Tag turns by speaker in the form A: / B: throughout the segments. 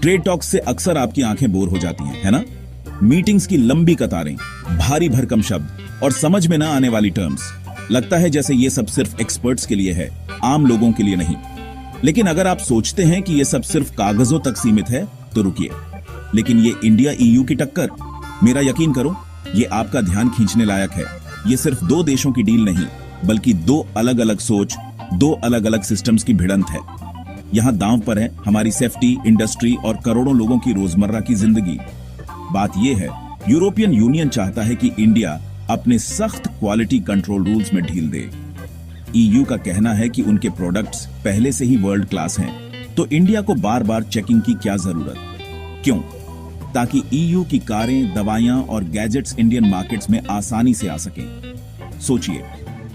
A: Trade talks से अक्सर आपकी आंखें बोर हो जाती हैं, है ना? मीटिंग्स की लंबी कतारें, भारी भरकम शब्द और समझ में ना आने वाली टर्म्स। लगता है जैसे ये सब सिर्फ एक्सपर्ट्स के लिए है, आम लोगों के लिए नहीं। लेकिन अगर आप सोचते हैं कि ये सब सिर्फ कागजों तक सीमित है तो रुकिए। लेकिन ये इंडिया ईयू की टक्कर, मेरा यकीन करो, ये आपका ध्यान खींचने लायक है। ये सिर्फ दो देशों की डील नहीं, बल्कि दो अलग अलग सोच, दो अलग अलग सिस्टम्स की भिड़ंत है। यहाँ दांव पर है हमारी सेफ्टी, इंडस्ट्री और करोड़ों लोगों की रोजमर्रा की जिंदगी। बात यह है, यूरोपियन यूनियन चाहता है कि इंडिया अपने सख्त क्वालिटी कंट्रोल रूल्स में ढील दे। ईयू का कहना है कि उनके प्रोडक्ट्स पहले से ही वर्ल्ड क्लास हैं, तो इंडिया को बार बार चेकिंग की क्या जरूरत? क्यों? ताकि ईयू की कारें, दवाइयां और गैजेट्स इंडियन मार्केट्स में आसानी से आ सकें। सोचिए,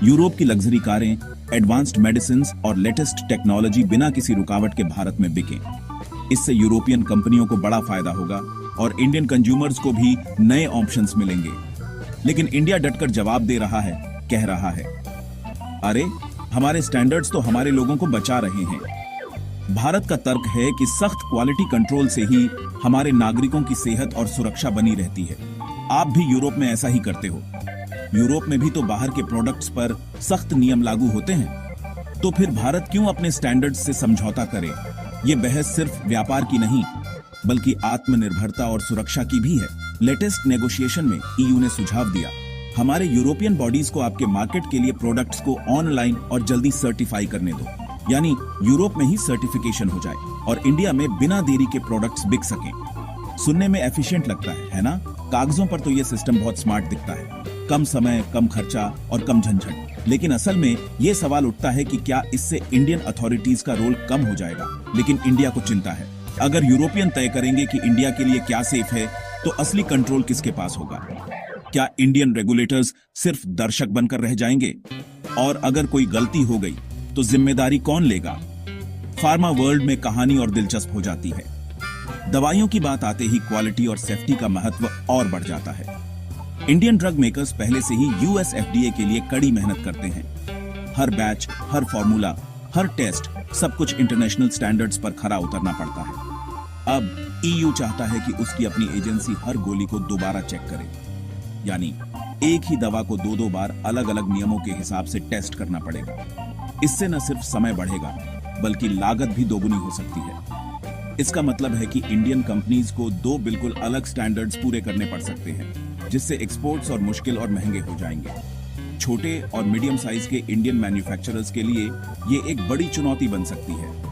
A: यूरोप की लग्जरी कारें, एडवांस्ड मेडिसिन और लेटेस्ट टेक्नोलॉजी बिना किसी रुकावट के भारत में बिकें। इससे यूरोपियन कंपनियों को बड़ा फायदा होगा और इंडियन कंज्यूमर्स को भी नए ऑप्शंस मिलेंगे। लेकिन इंडिया डटकर जवाब दे रहा है, कह रहा है, अरे हमारे स्टैंडर्ड्स तो हमारे लोगों को बचा रहे हैं। भारत का तर्क है कि सख्त क्वालिटी कंट्रोल से ही हमारे नागरिकों की सेहत और सुरक्षा बनी रहती है। आप भी यूरोप में ऐसा ही करते हो। यूरोप में भी तो बाहर के प्रोडक्ट्स पर सख्त नियम लागू होते हैं। तो फिर भारत क्यों अपने स्टैंडर्ड्स से समझौता करे? ये बहस सिर्फ व्यापार की नहीं, बल्कि आत्मनिर्भरता और सुरक्षा की भी है। लेटेस्ट नेगोशिएशन में ईयू ने सुझाव दिया, हमारे यूरोपियन बॉडीज को आपके मार्केट के लिए प्रोडक्ट्स को ऑनलाइन और जल्दी सर्टिफाई करने दो, यानी यूरोप में ही सर्टिफिकेशन हो जाए और इंडिया में बिना देरी के प्रोडक्ट्स बिक सकें। सुनने में एफिशिएंट लगता है ना? कागजों पर तो ये सिस्टम बहुत स्मार्ट दिखता है, कम समय, कम खर्चा और कम झंझट। लेकिन असल में ये सवाल उठता है कि क्या इससे इंडियन अथॉरिटीज का रोल कम हो जाएगा? लेकिन इंडिया को चिंता है, अगर यूरोपियन तय करेंगे कि इंडिया के लिए क्या सेफ है, तो असली कंट्रोल किसके पास होगा? क्या इंडियन रेगुलेटर्स सिर्फ दर्शक बनकर रह जाएंगे? और अगर कोई गलती हो गई तो जिम्मेदारी कौन लेगा? फार्मा वर्ल्ड में कहानी और दिलचस्प हो जाती है। दवाइयों की बात आते ही क्वालिटी और सेफ्टी का महत्व और बढ़ जाता है। इंडियन ड्रग मेकर्स पहले से ही यूएस एफडीए के लिए कड़ी मेहनत करते हैं। हर बैच, हर फॉर्मूला, हर टेस्ट, सब कुछ इंटरनेशनल स्टैंडर्ड्स पर खरा उतरना पड़ता है। अब ईयू चाहता है कि उसकी अपनी एजेंसी हर गोली को दोबारा चेक करे, यानी एक ही दवा को दो बार अलग अलग नियमों के हिसाब से टेस्ट करना पड़ेगा। इससे न सिर्फ समय बढ़ेगा, बल्कि लागत भी दोगुनी हो सकती है। इसका मतलब है कि इंडियन कंपनीज को दो बिल्कुल अलग स्टैंडर्ड्स पूरे करने पड़ सकते हैं, जिससे एक्सपोर्ट्स और मुश्किल और महंगे हो जाएंगे। छोटे और मीडियम साइज के इंडियन मैन्युफैक्चरर्स के लिए ये एक बड़ी चुनौती बन सकती है।